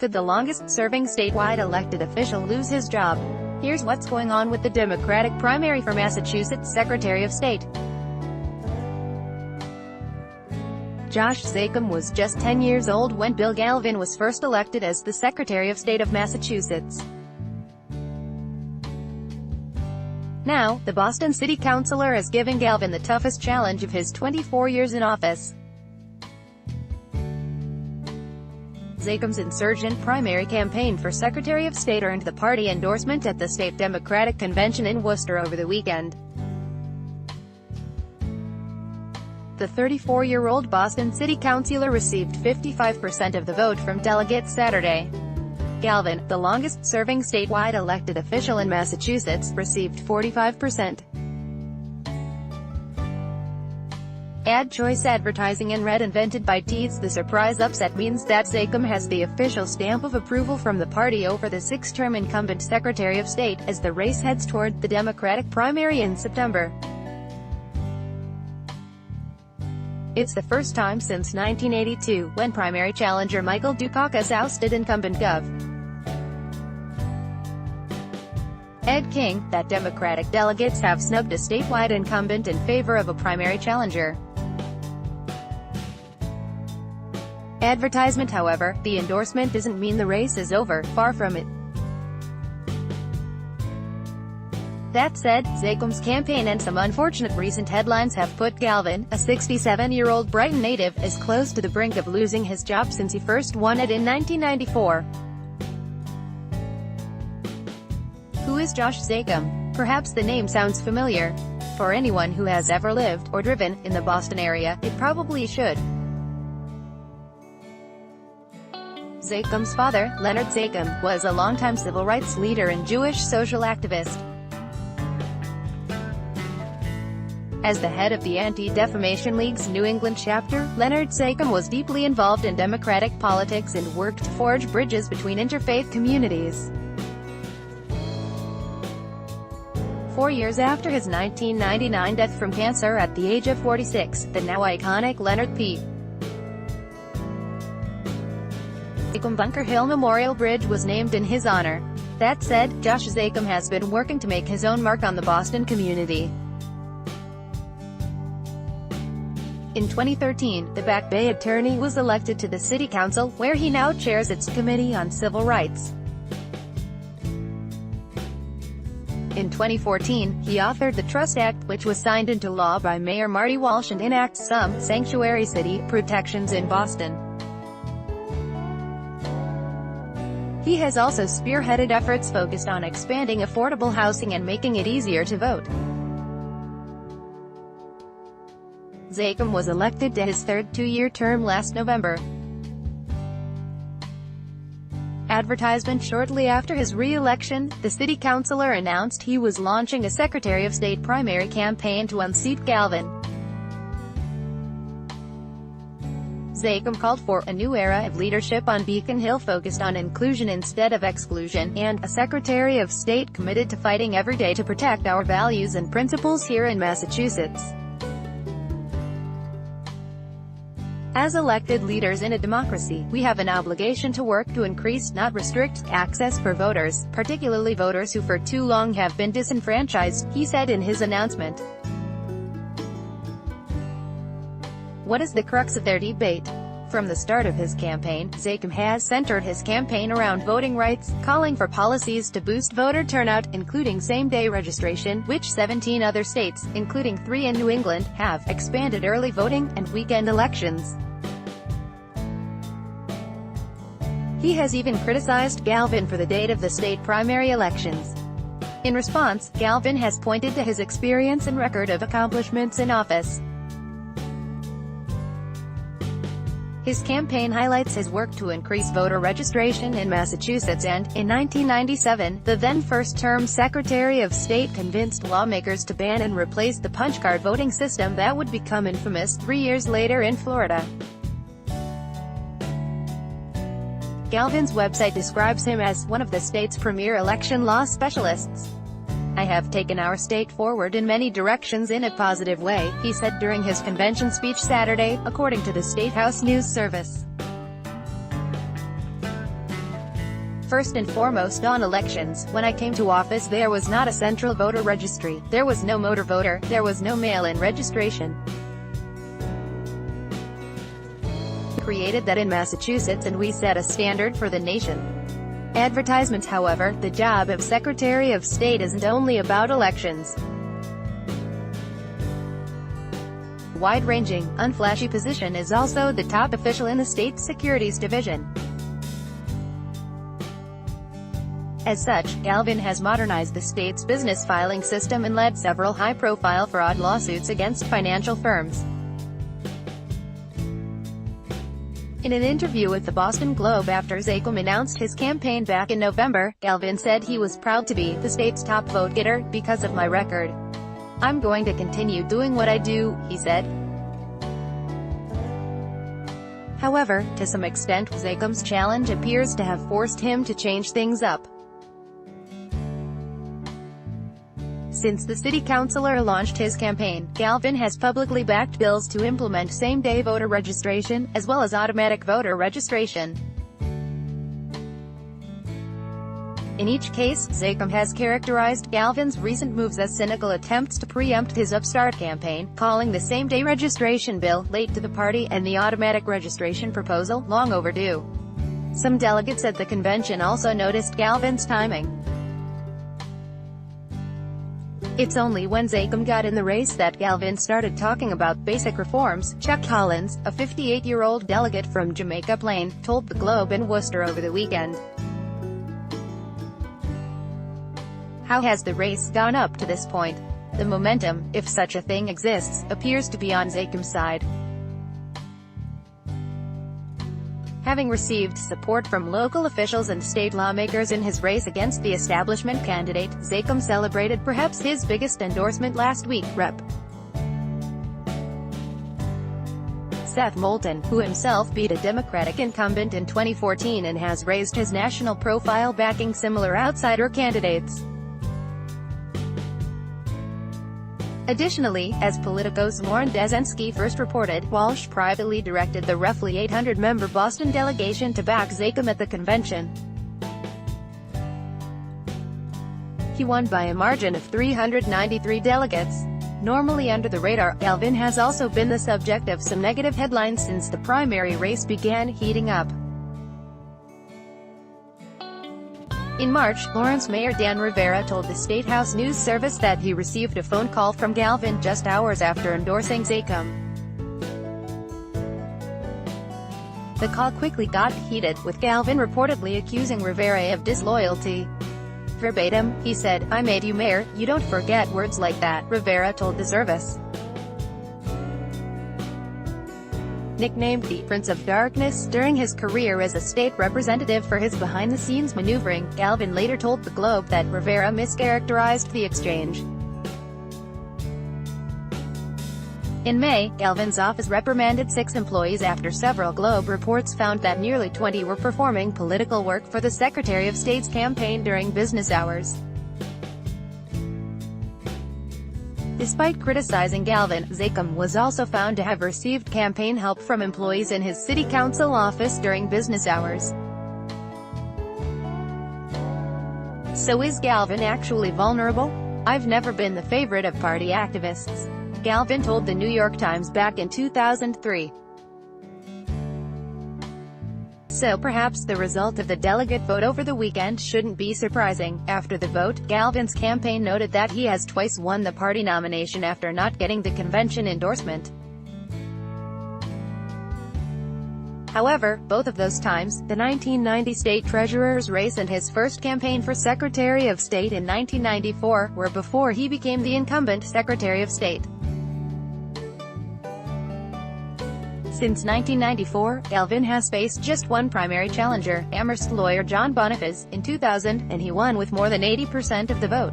Could the longest-serving statewide elected official lose his job? Here's what's going on with the Democratic primary for Massachusetts Secretary of State. Josh Zakim was just 10 years old when Bill Galvin was first elected as the Secretary of State of Massachusetts. Now, the Boston City Councilor is giving Galvin the toughest challenge of his 24 years in office. Zakim's insurgent primary campaign for Secretary of State earned the party endorsement at the state Democratic convention in Worcester over the weekend. The 34-year-old Boston City Councilor received 55% of the vote from delegates Saturday. Galvin, the longest-serving statewide elected official in Massachusetts, received 45%. Ad choice advertising in red invented by Teats. The surprise upset means that Zakim has the official stamp of approval from the party over the six-term incumbent Secretary of State, as the race heads toward the Democratic primary in September. It's the first time since 1982, when primary challenger Michael Dukakis ousted incumbent Gov. Ed King, that Democratic delegates have snubbed a statewide incumbent in favor of a primary challenger. Advertisement. However, the endorsement doesn't mean the race is over, far from it. That said, Zakim's campaign and some unfortunate recent headlines have put Galvin, a 67-year-old Brighton native, as close to the brink of losing his job since he first won it in 1994. Who is Josh Zakim? Perhaps the name sounds familiar. For anyone who has ever lived, or driven, in the Boston area, it probably should. Zakim's father, Leonard Zakim, was a longtime civil rights leader and Jewish social activist. As the head of the Anti-Defamation League's New England chapter, Leonard Zakim was deeply involved in Democratic politics and worked to forge bridges between interfaith communities. 4 years after his 1999 death from cancer at the age of 46, the now iconic Leonard P. Zakim Bunker Hill Memorial Bridge was named in his honor. That said, Josh Zakim has been working to make his own mark on the Boston community. In 2013, the Back Bay attorney was elected to the City Council, where he now chairs its Committee on Civil Rights. In 2014, he authored the Trust Act, which was signed into law by Mayor Marty Walsh and enacts some sanctuary city protections in Boston. He has also spearheaded efforts focused on expanding affordable housing and making it easier to vote. Zakim was elected to his third two-year term last November. Advertisement. Shortly after his re-election, the city councilor announced he was launching a Secretary of State primary campaign to unseat Galvin. Zakim called for a new era of leadership on Beacon Hill focused on inclusion instead of exclusion, and a Secretary of State committed to fighting every day to protect our values and principles here in Massachusetts. As elected leaders in a democracy, we have an obligation to work to increase, not restrict, access for voters, particularly voters who for too long have been disenfranchised, he said in his announcement. What is the crux of their debate? From the start of his campaign, Zakim has centered his campaign around voting rights, calling for policies to boost voter turnout, including same-day registration, which 17 other states, including 3 in New England, have expanded early voting, and weekend elections. He has even criticized Galvin for the date of the state primary elections. In response, Galvin has pointed to his experience and record of accomplishments in office. His campaign highlights his work to increase voter registration in Massachusetts and, in 1997, the then first-term Secretary of State convinced lawmakers to ban and replace the punch card voting system that would become infamous 3 years later in Florida. Galvin's website describes him as one of the state's premier election law specialists. I have taken our state forward in many directions in a positive way, he said during his convention speech Saturday, according to the State House News Service. First and foremost on elections, when I came to office there was not a central voter registry, there was no motor voter, there was no mail-in registration. Created that in Massachusetts and we set a standard for the nation. Advertisement. However, the job of Secretary of State isn't only about elections. Wide-ranging, unflashy position is also the top official in the state securities division. As such, Galvin has modernized the state's business filing system and led several high-profile fraud lawsuits against financial firms. In an interview with the Boston Globe after Zakheim announced his campaign back in November, Galvin said he was proud to be the state's top vote-getter because of my record. I'm going to continue doing what I do, he said. However, to some extent, Zakheim's challenge appears to have forced him to change things up. Since the city councilor launched his campaign, Galvin has publicly backed bills to implement same-day voter registration, as well as automatic voter registration. In each case, Zakheim has characterized Galvin's recent moves as cynical attempts to preempt his upstart campaign, calling the same-day registration bill late to the party and the automatic registration proposal long overdue. Some delegates at the convention also noticed Galvin's timing. It's only when Zakheim got in the race that Galvin started talking about basic reforms, Chuck Collins, a 58-year-old delegate from Jamaica Plain, told the Globe in Worcester over the weekend. How has the race gone up to this point? The momentum, if such a thing exists, appears to be on Zakheim's side. Having received support from local officials and state lawmakers in his race against the establishment candidate, Zakheim celebrated perhaps his biggest endorsement last week, Rep. Seth Moulton, who himself beat a Democratic incumbent in 2014 and has raised his national profile backing similar outsider candidates. Additionally, as Politico's Lauren Dezenski first reported, Walsh privately directed the roughly 800-member Boston delegation to back Zakheim at the convention. He won by a margin of 393 delegates. Normally under the radar, Galvin has also been the subject of some negative headlines since the primary race began heating up. In March, Lawrence Mayor Dan Rivera told the State House News Service that he received a phone call from Galvin just hours after endorsing Zakheim. The call quickly got heated, with Galvin reportedly accusing Rivera of disloyalty. Verbatim, he said, "I made you mayor, you don't forget words like that," Rivera told the service. Nicknamed the Prince of Darkness during his career as a state representative for his behind-the-scenes maneuvering, Galvin later told the Globe that Rivera mischaracterized the exchange. In May, Galvin's office reprimanded 6 employees after several Globe reports found that nearly 20 were performing political work for the Secretary of State's campaign during business hours. Despite criticizing Galvin, Zakheim was also found to have received campaign help from employees in his city council office during business hours. So is Galvin actually vulnerable? "I've never been the favorite of party activists," Galvin told the New York Times back in 2003. So perhaps the result of the delegate vote over the weekend shouldn't be surprising. After the vote, Galvin's campaign noted that he has twice won the party nomination after not getting the convention endorsement. However, both of those times, the 1990 state treasurer's race and his first campaign for Secretary of State in 1994, were before he became the incumbent Secretary of State. Since 1994, Galvin has faced just one primary challenger, Amherst lawyer John Boniface, in 2000, and he won with more than 80% of the vote.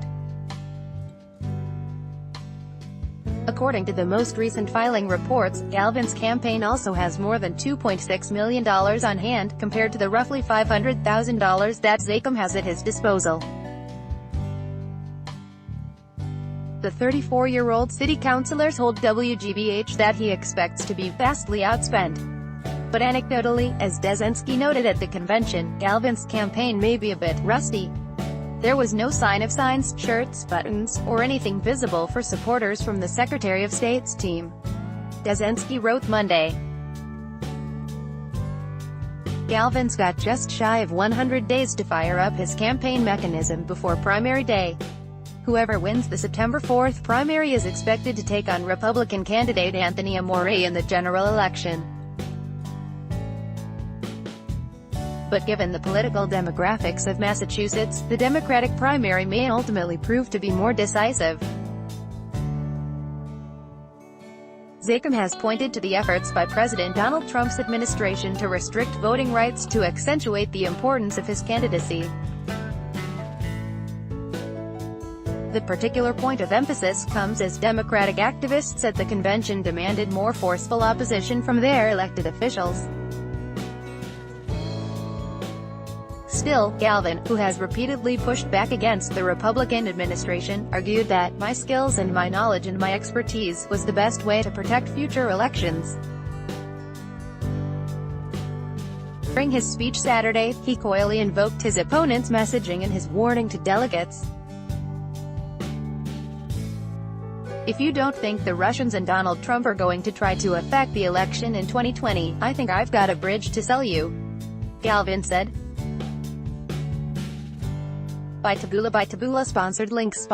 According to the most recent filing reports, Galvin's campaign also has more than $2.6 million on hand, compared to the roughly $500,000 that Zakheim has at his disposal. The 34-year-old city councilor told WGBH that he expects to be vastly outspent. But anecdotally, as Dzezinski noted at the convention, Galvin's campaign may be a bit rusty. There was no sign of signs, shirts, buttons, or anything visible for supporters from the Secretary of State's team. Dzezinski wrote Monday. Galvin's got just shy of 100 days to fire up his campaign mechanism before primary day. Whoever wins the September 4th primary is expected to take on Republican candidate Anthony Amore in the general election. But given the political demographics of Massachusetts, the Democratic primary may ultimately prove to be more decisive. Zachem has pointed to the efforts by President Donald Trump's administration to restrict voting rights to accentuate the importance of his candidacy. The particular point of emphasis comes as Democratic activists at the convention demanded more forceful opposition from their elected officials. Still, Galvin, who has repeatedly pushed back against the Republican administration, argued that "my skills and my knowledge and my expertise" was the best way to protect future elections. During his speech Saturday, he coyly invoked his opponent's messaging in his warning to delegates. "If you don't think the Russians and Donald Trump are going to try to affect the election in 2020, I think I've got a bridge to sell you," Galvin said. By Taboola sponsored links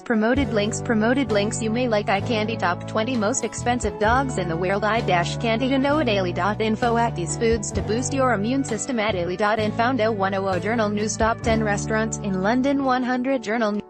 promoted links you may like eye candy top 20 most expensive dogs in the world eye-candy to know daily.info at these foods to boost your immune system at daily.info 100 journal news top 10 restaurants in London 100 journal